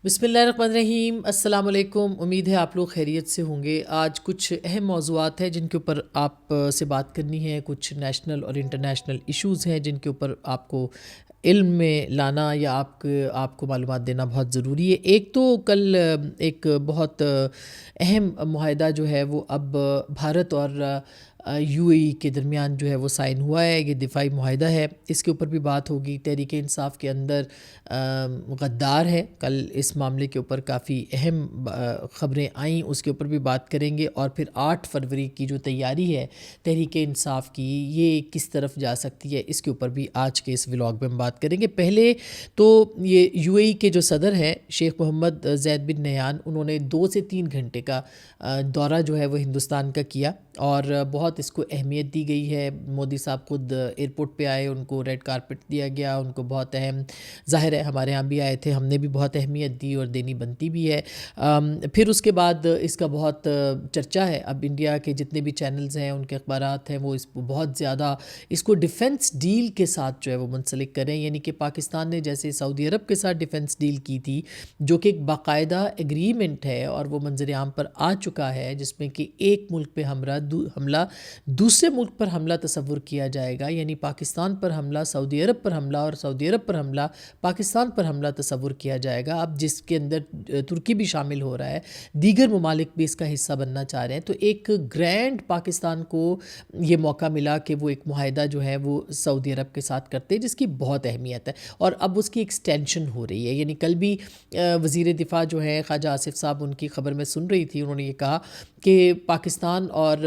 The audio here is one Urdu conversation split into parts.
بسم اللہ الرحمن الرحیم، السلام علیکم۔ امید ہے آپ لوگ خیریت سے ہوں گے۔ آج کچھ اہم موضوعات ہیں جن کے اوپر آپ سے بات کرنی ہے، کچھ نیشنل اور انٹرنیشنل ایشوز ہیں جن کے اوپر آپ کو علم میں لانا یا آپ کو معلومات دینا بہت ضروری ہے۔ ایک تو کل ایک بہت اہم معاہدہ جو ہے وہ اب بھارت اور یو اے ای کے درمیان جو ہے وہ سائن ہوا ہے۔ یہ دفاعی معاہدہ ہے، اس کے اوپر بھی بات ہوگی۔ تحریک انصاف کے اندر غدار ہے، کل اس معاملے کے اوپر کافی اہم خبریں آئیں، اس کے اوپر بھی بات کریں گے۔ اور پھر 8 فروری کی جو تیاری ہے تحریک انصاف کی، یہ کس طرف جا سکتی ہے، اس کے اوپر بھی آج کے اس ولاگ میں ہم بات کریں گے۔ پہلے تو یہ یو اے ای کے جو صدر ہیں شیخ محمد زید بن نہیان، انہوں نے 2 سے 3 گھنٹے کا دورہ جو ہے وہ ہندوستان کا کیا اور بہت اس کو اہمیت دی گئی ہے۔ مودی صاحب خود ایئرپورٹ پہ آئے، ان کو ریڈ کارپٹ دیا گیا، ان کو بہت اہم، ظاہر ہے ہمارے ہاں بھی آئے تھے، ہم نے بھی بہت اہمیت دی اور دینی بنتی بھی ہے۔ پھر اس کے بعد اس کا بہت چرچا ہے، اب انڈیا کے جتنے بھی چینلز ہیں، ان کے اخبارات ہیں، وہ اس کو بہت زیادہ اس کو ڈیفنس ڈیل کے ساتھ جو ہے وہ منسلک کریں، یعنی کہ پاکستان نے جیسے سعودی عرب کے ساتھ ڈیفنس ڈیل کی تھی جو کہ ایک باقاعدہ ایگریمنٹ ہے اور وہ منظر عام پر آ چکا ہے، جس میں کہ ایک ملک پہ حملہ دوسرے ملک پر حملہ تصور کیا جائے گا، یعنی پاکستان پر حملہ سعودی عرب پر حملہ اور سعودی عرب پر حملہ پاکستان پر حملہ تصور کیا جائے گا۔ اب جس کے اندر ترکی بھی شامل ہو رہا ہے، دیگر ممالک بھی اس کا حصہ بننا چاہ رہے ہیں، تو ایک گرینڈ پاکستان کو یہ موقع ملا کہ وہ ایک معاہدہ جو ہے وہ سعودی عرب کے ساتھ کرتے، جس کی بہت اہمیت ہے اور اب اس کی ایکسٹینشن ہو رہی ہے۔ یعنی کل بھی وزیر دفاع جو ہیں خواجہ آصف صاحب، ان کی خبر میں سن رہی تھی، انہوں نے یہ کہا کہ پاکستان اور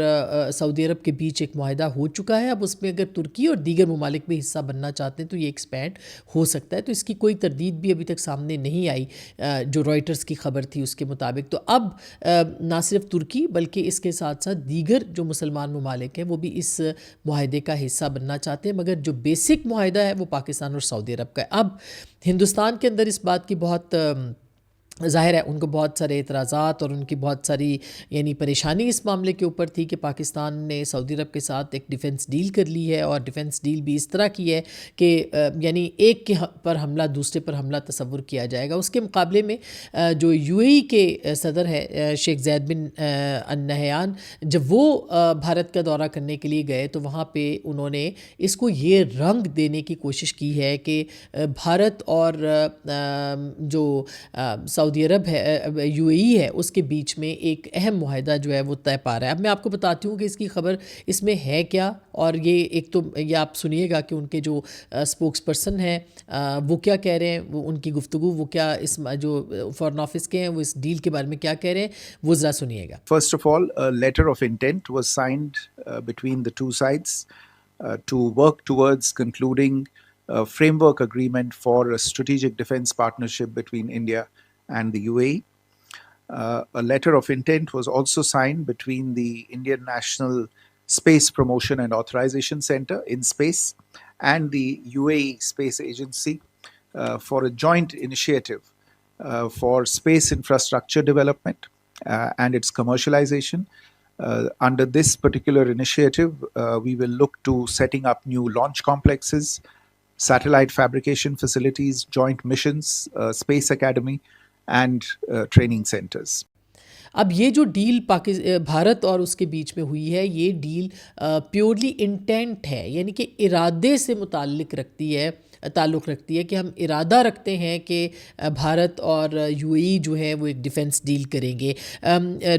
سعودی عرب کے بیچ ایک معاہدہ ہو چکا ہے، اب اس میں اگر ترکی اور دیگر ممالک بھی حصہ بننا چاہتے ہیں تو یہ ایکسپینڈ ہو سکتا ہے۔ تو اس کی کوئی تردید بھی ابھی تک سامنے نہیں آئی، جو رائٹرز کی خبر تھی اس کے مطابق۔ تو اب نہ صرف ترکی بلکہ اس کے ساتھ ساتھ دیگر جو مسلمان ممالک ہیں وہ بھی اس معاہدے کا حصہ بننا چاہتے ہیں، مگر جو بیسک معاہدہ ہے وہ پاکستان اور سعودی عرب کا ہے۔ اب ہندوستان کے اندر اس بات کی بہت ظاہر ہے، ان کو بہت سارے اعتراضات اور ان کی بہت ساری یعنی پریشانی اس معاملے کے اوپر تھی کہ پاکستان نے سعودی عرب کے ساتھ ایک ڈیفنس ڈیل کر لی ہے اور ڈیفنس ڈیل بھی اس طرح کی ہے کہ یعنی ایک کے پر حملہ دوسرے پر حملہ تصور کیا جائے گا۔ اس کے مقابلے میں جو یو اے ای کے صدر ہے شیخ زید بن نہیان، جب وہ بھارت کا دورہ کرنے کے لیے گئے تو وہاں پہ انہوں نے اس کو یہ رنگ دینے کی کوشش کی ہے کہ بھارت اور جو سعودی عرب ہے، یو اے ای ہے، اس کے بیچ میں ایک اہم معاہدہ جو ہے وہ طے پا رہا ہے۔ اب میں آپ کو بتاتی ہوں کہ اس کی خبر اس میں ہے کیا، اور یہ ایک تو یہ آپ سنیے گا کہ ان کے جو اسپوکس پرسن ہیں وہ کیا کہہ رہے ہیں، وہ ان کی گفتگو، وہ کیا اس جو فارن آفس کے ہیں وہ اس ڈیل کے بارے میں کیا کہہ رہے ہیں، وہ ذرا سنیے گا۔ First of all, a letter of intent was signed between the two sides to work towards concluding a framework agreement for a strategic defense partnership between India and the UAE. A letter of intent was also signed between the Indian National Space Promotion and Authorization Center, INSPACE, and the UAE Space Agency for a joint initiative for space infrastructure development and its commercialization. Under this particular initiative, we will look to setting up new launch complexes, satellite fabrication facilities, joint missions, space academy, and training centers. اب یہ جو ڈیل بھارت اور اس کے بیچ میں ہوئی ہے، یہ ڈیل پیورلی انٹینٹ ہے، یعنی کہ ارادے سے تعلق رکھتی ہے کہ ہم ارادہ رکھتے ہیں کہ بھارت اور یو اے ای جو ہے وہ ایک ڈیفنس ڈیل کریں گے۔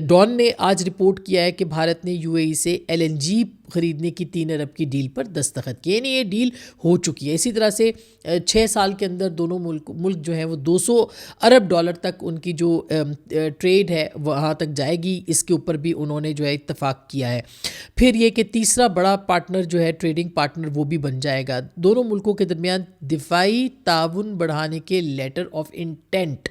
ڈان نے آج رپورٹ کیا ہے کہ بھارت نے یو اے ای سے LNG خریدنے کی 3 ارب کی ڈیل پر دستخط کیے، یعنی یہ ڈیل ہو چکی ہے۔ اسی طرح سے 6 سال کے اندر دونوں ملک جو ہیں وہ $200 ارب تک ان کی جو ٹریڈ ہے وہاں تک جائے گی، اس کے اوپر بھی انہوں نے جو ہے اتفاق کیا ہے۔ پھر یہ کہ تیسرا بڑا پارٹنر جو ہے ٹریڈنگ پارٹنر وہ بھی بن جائے گا۔ دونوں ملکوں کے درمیان دفاعی تعاون بڑھانے کے لیٹر آف انٹینٹ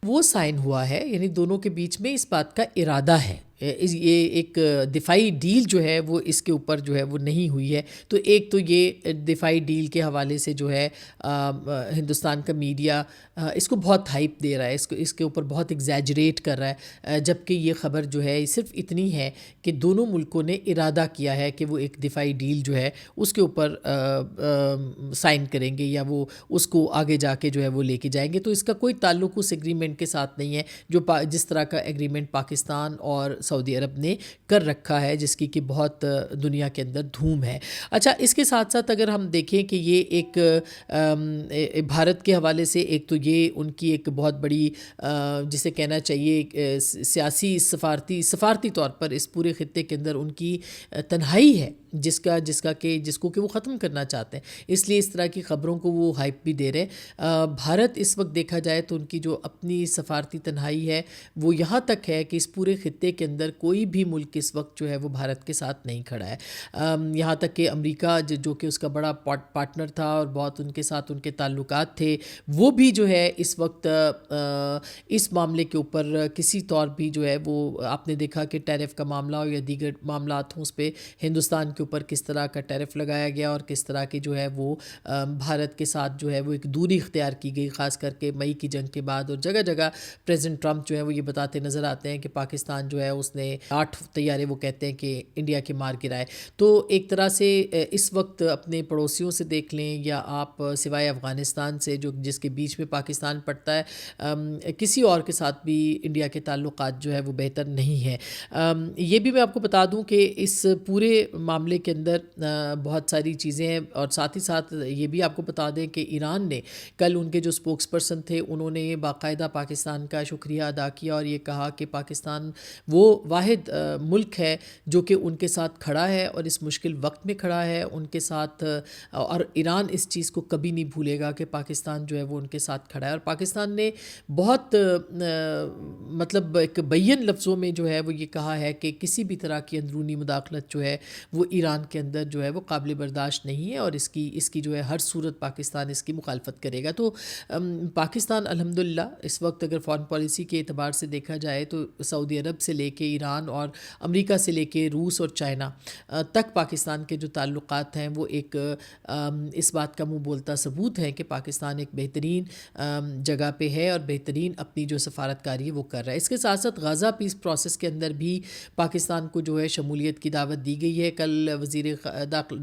وہ سائن ہوا ہے، یعنی دونوں کے بیچ میں اس بات کا ارادہ ہے یہ ایک دفاعی ڈیل جو ہے وہ اس کے اوپر جو ہے وہ نہیں ہوئی ہے. تو ایک تو یہ دفاعی ڈیل کے حوالے سے جو ہے ہندوستان کا میڈیا اس کو بہت ہائپ دے رہا ہے, اس کے اوپر بہت ایگزیجریٹ کر رہا ہے, جبکہ یہ خبر جو ہے صرف اتنی ہے کہ دونوں ملکوں نے ارادہ کیا ہے کہ وہ ایک دفاعی ڈیل جو ہے اس کے اوپر سائن کریں گے یا وہ اس کو آگے جا کے جو ہے وہ لے کے جائیں گے. تو اس کا کوئی تعلق اس ایگریمنٹ کے ساتھ نہیں ہے جو جس طرح کا ایگریمنٹ پاکستان اور سعودی عرب نے کر رکھا ہے, جس کی کہ بہت دنیا کے اندر دھوم ہے. اچھا, اس کے ساتھ ساتھ اگر ہم دیکھیں کہ یہ ایک بھارت کے حوالے سے ایک تو یہ ان کی ایک بہت بڑی جسے کہنا چاہیے سیاسی سفارتی طور پر اس پورے خطے کے اندر ان کی تنہائی ہے جس کو کہ وہ ختم کرنا چاہتے ہیں, اس لیے اس طرح کی خبروں کو وہ ہائپ بھی دے رہے. بھارت اس وقت دیکھا جائے تو ان کی جو اپنی سفارتی تنہائی ہے وہ یہاں تک ہے کہ اس پورے خطے کے اندر کوئی بھی ملک اس وقت جو ہے وہ بھارت کے ساتھ نہیں کھڑا ہے. یہاں تک کہ امریکہ جو کہ اس کا بڑا پارٹنر تھا اور بہت ان کے ساتھ ان کے تعلقات تھے, وہ بھی جو ہے اس وقت اس معاملے کے اوپر کسی طور بھی جو ہے وہ آپ نے دیکھا کہ ٹیرف کا معاملہ ہو یا دیگر معاملات ہوں, اس پہ ہندوستان کے اوپر کس طرح کا ٹیرف لگایا گیا اور کس طرح کی جو ہے وہ بھارت کے ساتھ جو ہے وہ ایک دوری اختیار کی گئی, خاص کر کے مئی کی جنگ کے بعد. اور جگہ جگہ پریزیڈنٹ ٹرمپ جو ہے وہ یہ بتاتے نظر آتے ہیں کہ پاکستان جو ہے اس نے 8 طیارے وہ کہتے ہیں کہ انڈیا کے مار گرائے. تو ایک طرح سے اس وقت اپنے پڑوسیوں سے دیکھ لیں یا آپ سوائے افغانستان سے جس کے بیچ میں پاکستان پڑتا ہے, کسی اور کے ساتھ بھی انڈیا کے تعلقات جو ہے وہ بہتر نہیں ہے. یہ بھی میں آپ کو بتا دوں کہ اس پورے معاملے کے اندر بہت ساری چیزیں ہیں, اور ساتھ ہی ساتھ یہ بھی آپ کو بتا دیں کہ ایران نے کل ان کے جو اسپوکس پرسن تھے انہوں نے باقاعدہ پاکستان کا شکریہ ادا کیا اور یہ کہا کہ پاکستان وہ واحد ملک ہے جو کہ ان کے ساتھ کھڑا ہے اور اس مشکل وقت میں کھڑا ہے ان کے ساتھ, اور ایران اس چیز کو کبھی نہیں بھولے گا کہ پاکستان جو ہے وہ ان کے ساتھ کھڑا ہے. اور پاکستان نے بہت مطلب ایک بیان لفظوں میں جو ہے وہ یہ کہا ہے کہ کسی بھی طرح کی اندرونی مداخلت جو ہے وہ ایران کے اندر جو ہے وہ قابل برداشت نہیں ہے, اور اس کی جو ہے ہر صورت پاکستان اس کی مخالفت کرے گا. تو پاکستان الحمدللہ اس وقت اگر فارن پالیسی کے اعتبار سے دیکھا جائے تو سعودی عرب سے لے کے ایران اور امریکہ سے لے کے روس اور چائنا تک پاکستان کے جو تعلقات ہیں وہ ایک اس بات کا منہ بولتا ثبوت ہے کہ پاکستان ایک بہترین جگہ پہ ہے اور بہترین اپنی جو سفارتکاری ہے وہ کر رہا ہے. اس کے ساتھ ساتھ غزہ پیس پروسیس کے اندر بھی پاکستان کو جو ہے شمولیت کی دعوت دی گئی ہے. کل وزیر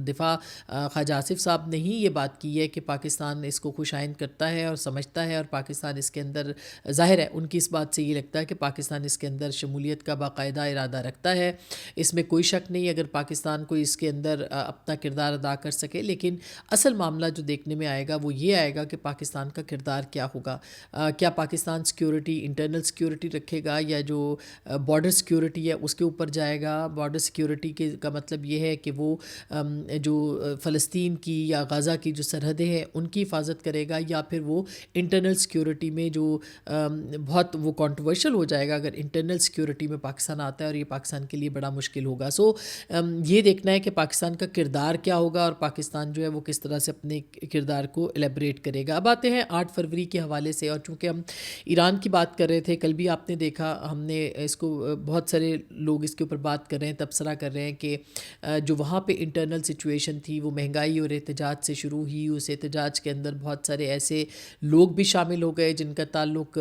دفاع خواجہ آصف صاحب نے ہی یہ بات کی ہے کہ پاکستان اس کو خوش آئند کرتا ہے اور سمجھتا ہے, اور پاکستان اس کے اندر ظاہر ہے ان کی اس بات سے یہ لگتا ہے کہ پاکستان اس کے اندر شمولیت کا باقاعدہ ارادہ رکھتا ہے. اس میں کوئی شک نہیں اگر پاکستان کو اس کے اندر اپنا کردار ادا کر سکے, لیکن اصل معاملہ جو دیکھنے میں آئے گا وہ یہ آئے گا کہ پاکستان کا کردار کیا ہوگا. کیا پاکستان سیکیورٹی انٹرنل سیکیورٹی رکھے گا یا جو بارڈر سیکیورٹی ہے اس کے اوپر جائے گا. بارڈر سیکیورٹی کا مطلب یہ ہے کہ وہ جو فلسطین کی یا غزہ کی جو سرحدیں ہیں ان کی حفاظت کرے گا, یا پھر وہ انٹرنل سیکیورٹی میں جو بہت وہ کنٹروورشل ہو جائے گا اگر انٹرنل سیکیورٹی میں پاکستان آتا ہے, اور یہ پاکستان کے لیے بڑا مشکل ہوگا. سو یہ دیکھنا ہے کہ پاکستان کا کردار کیا ہوگا اور پاکستان جو ہے وہ کس طرح سے اپنے کردار کو ایلیبریٹ کرے گا. اب آتے ہیں 8 فروری کے حوالے سے, اور چونکہ ہم ایران کی بات کر رہے تھے, کل بھی آپ نے دیکھا ہم نے اس کو بہت سارے لوگ اس کے اوپر بات کر رہے ہیں, تبصرہ کر رہے ہیں کہ جو وہاں پہ انٹرنل سچویشن تھی وہ مہنگائی اور احتجاج سے شروع ہوئی. اس احتجاج کے اندر بہت سارے ایسے لوگ بھی شامل ہو گئے جن کا تعلق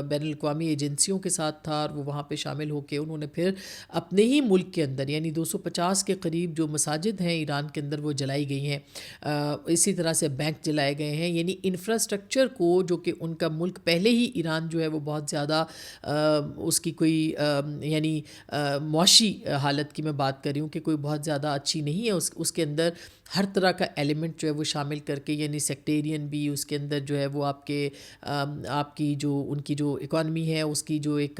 بین الاقوامی ایجنسیوں کے ساتھ تھا, اور وہ وہاں پہ شامل ہو کے انہوں نے پھر اپنے ہی ملک کے اندر یعنی 250 کے قریب جو مساجد ہیں ایران کے اندر وہ جلائی گئی ہیں. اسی طرح سے بینک جلائے گئے ہیں, یعنی انفراسٹرکچر کو جو کہ ان کا ملک پہلے ہی ایران جو ہے وہ بہت زیادہ اس کی کوئی یعنی معاشی حالت کی میں بات کر رہی ہوں کہ کوئی بہت زیادہ اچھی نہیں ہے. اس کے اندر ہر طرح کا ایلیمنٹ جو ہے وہ شامل کر کے, یعنی سیکٹیرین بھی اس کے اندر جو ہے وہ آپ کی جو ان کی جو اکانومی ہے اس کی جو ایک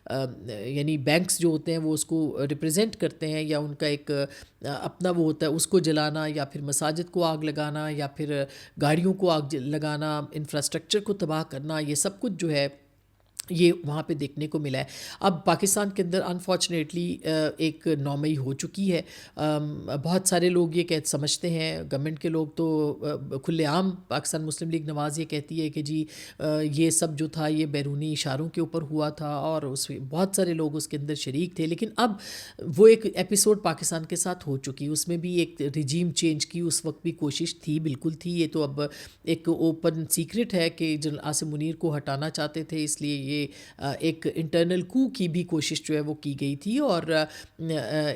یعنی بینکس جو ہوتے ہیں وہ اس کو ریپرزینٹ کرتے ہیں, یا ان کا ایک اپنا وہ ہوتا ہے اس کو جلانا, یا پھر مساجد کو آگ لگانا, یا پھر گاڑیوں کو آگ لگانا, انفراسٹرکچر کو تباہ کرنا, یہ سب کچھ جو ہے یہ وہاں پہ دیکھنے کو ملا ہے. اب پاکستان کے اندر انفارچونیٹلی ایک 9 مئی ہو چکی ہے. بہت سارے لوگ یہ سمجھتے ہیں، گورنمنٹ کے لوگ تو کھلے عام، پاکستان مسلم لیگ نواز یہ کہتی ہے کہ جی یہ سب جو تھا یہ بیرونی اشاروں کے اوپر ہوا تھا اور اس میں بہت سارے لوگ اس کے اندر شریک تھے. لیکن اب وہ ایک ایپیسوڈ پاکستان کے ساتھ ہو چکی، اس میں بھی ایک رجیم چینج کی اس وقت بھی کوشش تھی، بالکل تھی. یہ تو اب ایک اوپن سیکرٹ ہے کہ جنرل عاصم منیر کو ہٹانا چاہتے تھے، اس لیے یہ ایک انٹرنل کو کی بھی کوشش جو ہے وہ کی گئی تھی. اور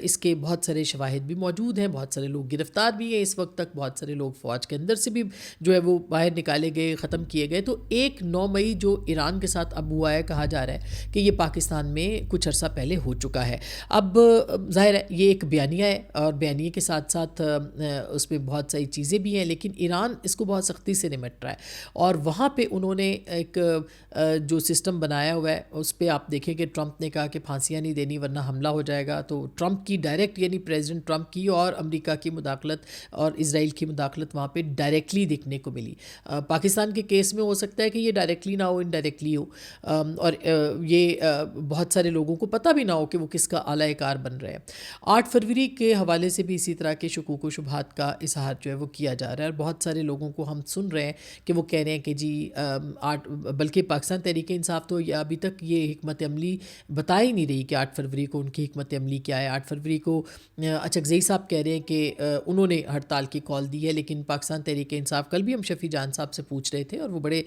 اس کے بہت سارے شواہد بھی موجود ہیں، بہت سارے لوگ گرفتار بھی ہیں اس وقت تک، بہت سارے لوگ فوج کے اندر سے بھی جو ہے وہ باہر نکالے گئے، ختم کیے گئے. تو ایک 9 مئی جو ایران کے ساتھ اب ہوا ہے، کہا جا رہا ہے کہ یہ پاکستان میں کچھ عرصہ پہلے ہو چکا ہے. اب ظاہر ہے یہ ایک بیانیہ ہے اور بیانیے کے ساتھ ساتھ اس میں بہت ساری چیزیں بھی ہیں، لیکن ایران اس کو بہت سختی سے نمٹ رہا ہے. اور وہاں پہ انہوں نے ایک جو سسٹم بنایا ہوا ہے اس پہ آپ دیکھیں کہ ٹرمپ نے کہا کہ پھانسیاں نہیں دینی ورنہ حملہ ہو جائے گا. تو ٹرمپ کی ڈائریکٹ، یعنی پریزیڈنٹ ٹرمپ کی اور امریکہ کی مداخلت اور اسرائیل کی مداخلت وہاں پہ ڈائریکٹلی دیکھنے کو ملی. پاکستان کے کیس میں ہو سکتا ہے کہ یہ ڈائریکٹلی نہ ہو، انڈائریکٹلی ہو، اور یہ بہت سارے لوگوں کو پتہ بھی نہ ہو کہ وہ کس کا اعلیٰ کار بن رہے ہیں. 8 فروری کے حوالے سے بھی اسی طرح کے شکوک و شبہات کا اظہار جو ہے وہ کیا جا رہا ہے، اور بہت سارے لوگوں کو ہم سن رہے ہیں کہ وہ کہہ رہے ہیں کہ جی بلکہ پاکستان تحریک انصاف تو ابھی تک یہ حکمت عملی بتا ہی نہیں رہی کہ 8 فروری کو ان کی حکمت عملی کیا ہے. 8 فروری کو اچکزئی صاحب کہہ رہے ہیں کہ انہوں نے ہڑتال کی کال دی ہے، لیکن پاکستان تحریک انصاف، کل بھی ہم شفیع جان صاحب سے پوچھ رہے تھے اور وہ بڑے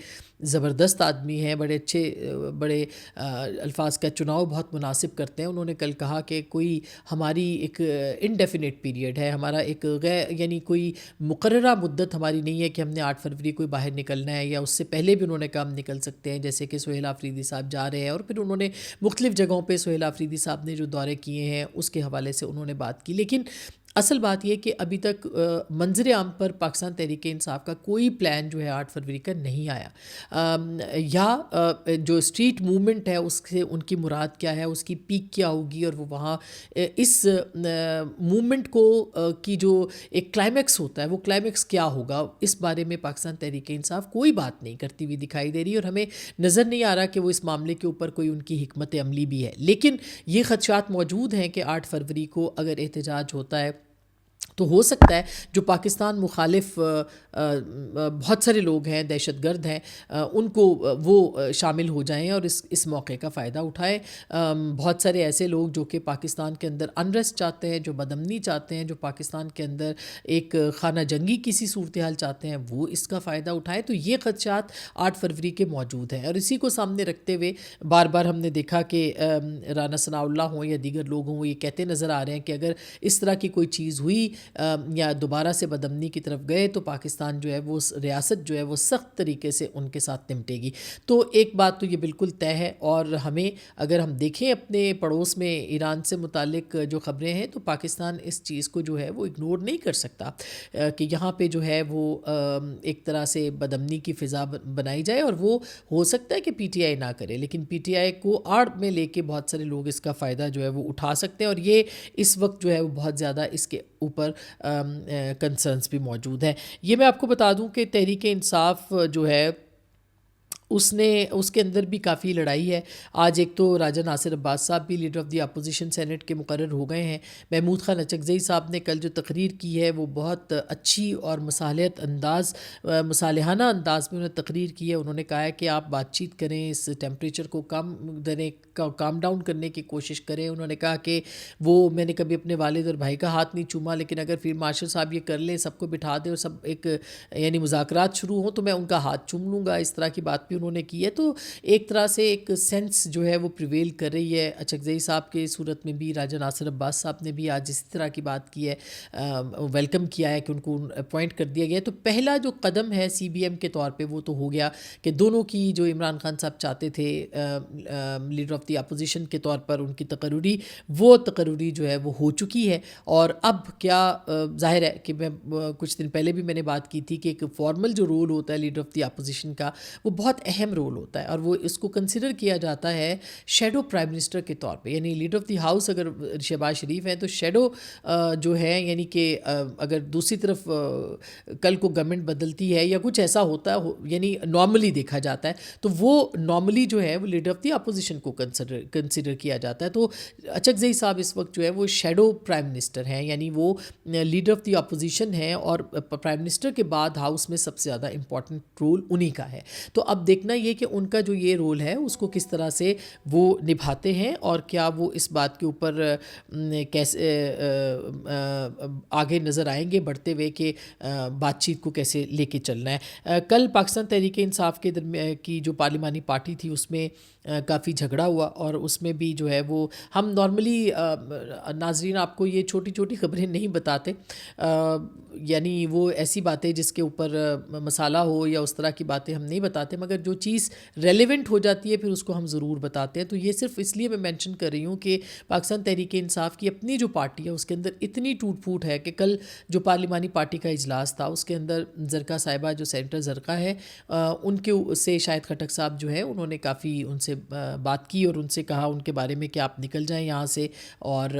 زبردست آدمی ہیں، بڑے اچھے، بڑے الفاظ کا چناؤ بہت مناسب کرتے ہیں. انہوں نے کل کہا کہ کوئی ہماری ایک انڈیفینٹ پیریڈ ہے، ہمارا ایک یعنی کوئی مقررہ مدت ہماری نہیں ہے کہ ہم نے 8 فروری کو باہر نکلنا ہے، یا اس سے پہلے بھی انہوں نے کہا ہم نکل سکتے ہیں، جیسے کہ سہیل آفریدی صاحب جا رہے ہیں. اور پھر انہوں نے مختلف جگہوں پہ سہیل آفریدی صاحب نے جو دورے کیے ہیں اس کے حوالے سے انہوں نے بات کی. لیکن اصل بات یہ کہ ابھی تک منظر عام پر پاکستان تحریک انصاف کا کوئی پلان جو ہے 8 فروری کا نہیں آیا، یا جو اسٹریٹ موومنٹ ہے اس سے ان کی مراد کیا ہے، اس کی پیک کیا ہوگی، اور وہ وہاں اس موومنٹ کو کی جو ایک کلائمیکس ہوتا ہے وہ کلائمیکس کیا ہوگا، اس بارے میں پاکستان تحریک انصاف کوئی بات نہیں کرتی ہوئی دکھائی دے رہی، اور ہمیں نظر نہیں آ رہا کہ وہ اس معاملے کے اوپر کوئی ان کی حکمت عملی بھی ہے. لیکن یہ خدشات موجود ہیں کہ 8 فروری کو اگر احتجاج ہوتا ہے تو ہو سکتا ہے جو پاکستان مخالف بہت سارے لوگ ہیں، دہشت گرد ہیں، ان کو وہ شامل ہو جائیں اور اس موقع کا فائدہ اٹھائیں. بہت سارے ایسے لوگ جو کہ پاکستان کے اندر انریسٹ چاہتے ہیں، جو بدامنی چاہتے ہیں، جو پاکستان کے اندر ایک خانہ جنگی کسی صورتحال چاہتے ہیں، وہ اس کا فائدہ اٹھائیں. تو یہ خدشات 8 فروری کے موجود ہیں، اور اسی کو سامنے رکھتے ہوئے بار بار ہم نے دیکھا کہ رانا ثناء اللہ ہوں یا دیگر لوگ ہوں، وہ یہ کہتے نظر آ رہے ہیں کہ اگر اس طرح کی کوئی چیز ہوئی یا دوبارہ سے بدامنی کی طرف گئے تو پاکستان جو ہے وہ ریاست جو ہے وہ سخت طریقے سے ان کے ساتھ نمٹے گی. تو ایک بات تو یہ بالکل طے ہے، اور ہمیں اگر ہم دیکھیں اپنے پڑوس میں ایران سے متعلق جو خبریں ہیں تو پاکستان اس چیز کو جو ہے وہ اگنور نہیں کر سکتا کہ یہاں پہ جو ہے وہ ایک طرح سے بدامنی کی فضا بنائی جائے، اور وہ ہو سکتا ہے کہ پی ٹی آئی نہ کرے، لیکن پی ٹی آئی کو آڑ میں لے کے بہت سارے لوگ اس کا فائدہ جو ہے وہ اٹھا سکتے ہیں، اور یہ اس وقت جو ہے وہ بہت زیادہ اس کے اوپر کنسرنس بھی موجود ہیں. یہ میں آپ کو بتا دوں کہ تحریک انصاف جو ہے اس کے اندر بھی کافی لڑائی ہے. آج ایک تو راجہ ناصر عباس صاحب بھی leader of the opposition senate کے مقرر ہو گئے ہیں. محمود خان اچکزئی صاحب نے کل جو تقریر کی ہے وہ بہت اچھی اور مصالحانہ انداز میں انہوں نے تقریر کی ہے. انہوں نے کہا ہے کہ آپ بات چیت کریں، اس ٹیمپریچر کو کام ڈاؤن کرنے کی کوشش کریں. انہوں نے کہا کہ میں نے کبھی اپنے والد اور بھائی کا ہاتھ نہیں چوما، لیکن اگر فیلڈ مارشل صاحب یہ کر لیں، سب کو بٹھا دیں اور سب ایک یعنی مذاکرات شروع ہوں تو میں ان کا ہاتھ چوم لوں گا. اس طرح کی بات بھی انہوں نے کی ہے. تو ایک طرح سے ایک سینس جو ہے وہ پریویل کر رہی ہے. اچکزئی صاحب کے صورت میں بھی راجہ ناصر عباس صاحب نے بھی آج اسی طرح کی بات کی ہے، ویلکم کیا ہے کہ ان کو اپوائنٹ کر دیا گیا. تو پہلا جو قدم ہے سی بی ایم کے طور پہ وہ تو ہو گیا کہ دونوں کی جو عمران خان صاحب چاہتے تھے لیڈر آف دی اپوزیشن کے طور پر ان کی تقرری جو ہے وہ ہو چکی ہے. اور اب کیا ظاہر ہے کہ میں کچھ دن پہلے بھی میں نے بات کی تھی کہ ایک فارمل جو رول ہوتا ہے لیڈر آف دی اپوزیشن کا وہ بہت اہم رول ہوتا ہے اور وہ اس کو کنسیڈر کیا جاتا ہے شیڈو پرائم منسٹر کے طور پہ. یعنی لیڈر آف دی ہاؤس اگر شہباز شریف ہیں تو شیڈو جو ہے یعنی کہ اگر دوسری طرف کل کو گورنمنٹ بدلتی ہے یا کچھ ایسا ہوتا ہے یعنی نارملی دیکھا جاتا ہے تو وہ نارملی جو ہے وہ لیڈر آف دی اپوزیشن کو کنسیڈر کیا جاتا ہے. تو اچکزئی صاحب اس وقت جو ہے وہ شیڈو پرائم منسٹر ہیں, یعنی وہ لیڈر آف دی اپوزیشن ہیں اور پرائم منسٹر کے بعد ہاؤس میں سب سے زیادہ امپورٹنٹ رول انہی کا ہے. تو اب دیکھنا یہ کہ ان کا جو یہ رول ہے اس کو کس طرح سے وہ نبھاتے ہیں اور کیا وہ اس بات کے اوپر کیسے آگے نظر آئیں گے بڑھتے ہوئے کہ بات چیت کو کیسے لے کے چلنا ہے. کل پاکستان تحریک انصاف کے کی جو پارلیمانی پارٹی تھی اس میں کافی جھگڑا ہوا اور اس میں بھی جو ہے وہ ہم نارملی ناظرین آپ کو یہ چھوٹی چھوٹی خبریں نہیں بتاتے, یعنی وہ ایسی باتیں جس کے اوپر مسالہ ہو یا اس طرح کی باتیں ہم نہیں بتاتے, مگر جو چیز ریلیونٹ ہو جاتی ہے پھر اس کو ہم ضرور بتاتے ہیں. تو یہ صرف اس لیے میں مینشن کر رہی ہوں کہ پاکستان تحریک انصاف کی اپنی جو پارٹی ہے اس کے اندر اتنی ٹوٹ پھوٹ ہے کہ کل جو پارلیمانی پارٹی کا اجلاس تھا اس کے اندر زرقا صاحبہ جو سینیٹر زرقا ہے ان کے سے شاہد خٹک صاحب جو ہے انہوں نے کافی ان سے بات کی اور ان سے کہا ان کے بارے میں کہ آپ نکل جائیں یہاں سے, اور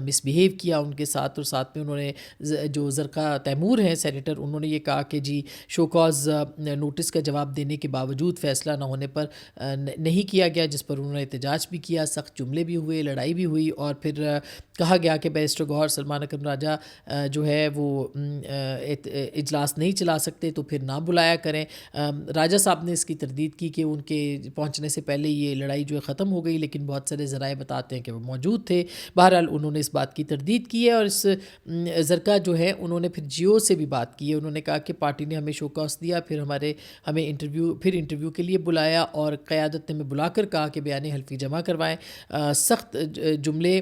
مس بیہیو کیا ان کے ساتھ. اور ساتھ میں انہوں نے جو زرقا تیمور ہیں سینیٹر انہوں نے یہ کہا کہ جی شو کاز نوٹس کا جواب دینے کے باوجود فیصلہ نہ ہونے پر نہیں کیا گیا, جس پر انہوں نے احتجاج بھی کیا, سخت جملے بھی ہوئے, لڑائی بھی ہوئی اور پھر کہا گیا کہ بیرسٹر گوہر سلمان اکرم راجہ جو ہے وہ اجلاس نہیں چلا سکتے تو پھر نہ بلایا کریں. راجہ صاحب نے اس کی تردید کی کہ ان کے پہنچنے سے پہلے یہ لڑائی جو ہے ختم ہو گئی, لیکن بہت سارے ذرائع بتاتے ہیں کہ وہ موجود تھے. بہرحال انہوں نے اس بات کی تردید کی ہے اور اس زرقا جو ہے انہوں نے پھر جیو سے بھی بات کی ہے. انہوں نے کہا کہ پارٹی نے ہمیں شوکاس دیا, پھر ہمیں انٹرویو کے لیے بلایا اور قیادت نے ہمیں بلا کر کہا کہ بیان حلفی جمع کروائیں. سخت جملے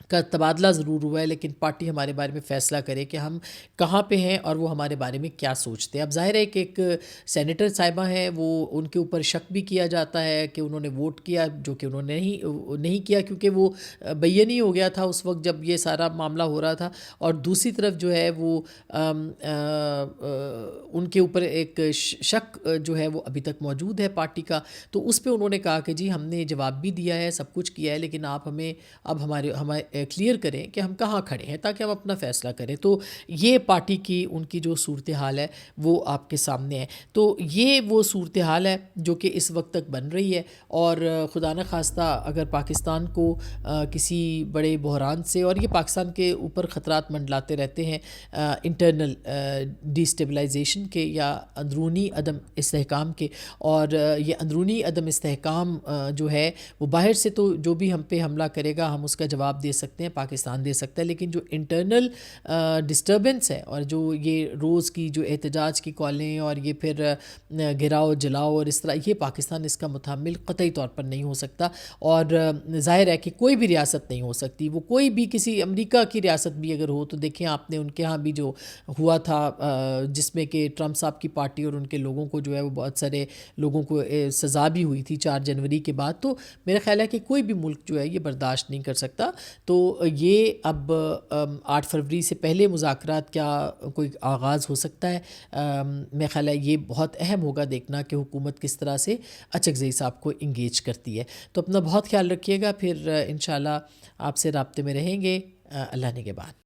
کا تبادلہ ضرور ہوا ہے, لیکن پارٹی ہمارے بارے میں فیصلہ کرے کہ ہم کہاں پہ ہیں اور وہ ہمارے بارے میں کیا سوچتے ہیں. اب ظاہر ہے کہ ایک سینیٹر صاحبہ ہیں, وہ ان کے اوپر شک بھی کیا جاتا ہے کہ انہوں نے ووٹ کیا, جو کہ انہوں نے نہیں کیا کیونکہ وہ بین ہی ہو گیا تھا اس وقت جب یہ سارا معاملہ ہو رہا تھا. اور دوسری طرف جو ہے وہ ان کے اوپر ایک شک جو ہے وہ ابھی تک موجود ہے پارٹی کا. تو اس پہ انہوں نے کہا کہ جی ہم نے جواب بھی دیا ہے, سب کچھ کیا ہے, لیکن آپ ہمیں کلیئر کریں کہ ہم کہاں کھڑے ہیں تاکہ ہم اپنا فیصلہ کریں. تو یہ پارٹی کی ان کی جو صورتحال ہے وہ آپ کے سامنے ہے. تو یہ وہ صورتحال ہے جو کہ اس وقت تک بن رہی ہے, اور خدا نہ خواستہ اگر پاکستان کو کسی بڑے بحران سے, اور یہ پاکستان کے اوپر خطرات منڈلاتے رہتے ہیں انٹرنل ڈی اسٹیبلائزیشن کے یا اندرونی عدم استحکام کے, اور یہ اندرونی عدم استحکام جو ہے وہ باہر سے تو جو بھی ہم پہ حملہ کرے گا ہم اس کا جواب دے سکتے ہیں, پاکستان دے سکتا ہے, لیکن جو انٹرنل ڈسٹربنس ہے اور جو یہ روز کی جو احتجاج کی کالیں اور یہ پھر گراؤ جلاؤ اور اس طرح, یہ پاکستان اس کا متحمل قطعی طور پر نہیں ہو سکتا. اور ظاہر ہے کہ کوئی بھی ریاست نہیں ہو سکتی, وہ کوئی بھی کسی امریکہ کی ریاست بھی اگر ہو تو دیکھیں آپ نے ان کے ہاں بھی جو ہوا تھا جس میں کہ ٹرمپ صاحب کی پارٹی اور ان کے لوگوں کو جو ہے وہ بہت سارے لوگوں کو سزا بھی ہوئی تھی 4 جنوری کے بعد. تو میرا خیال ہے کہ کوئی بھی ملک جو ہے یہ برداشت نہیں کر سکتا. تو یہ اب 8 فروری سے پہلے مذاکرات کیا کوئی آغاز ہو سکتا ہے, میرا خیال ہے یہ بہت اہم ہوگا دیکھنا کہ حکومت کس طرح سے اچکزئی صاحب کو انگیج کرتی ہے. تو اپنا بہت خیال رکھیے گا, پھر انشاءاللہ آپ سے رابطے میں رہیں گے اللہ نے کے بعد.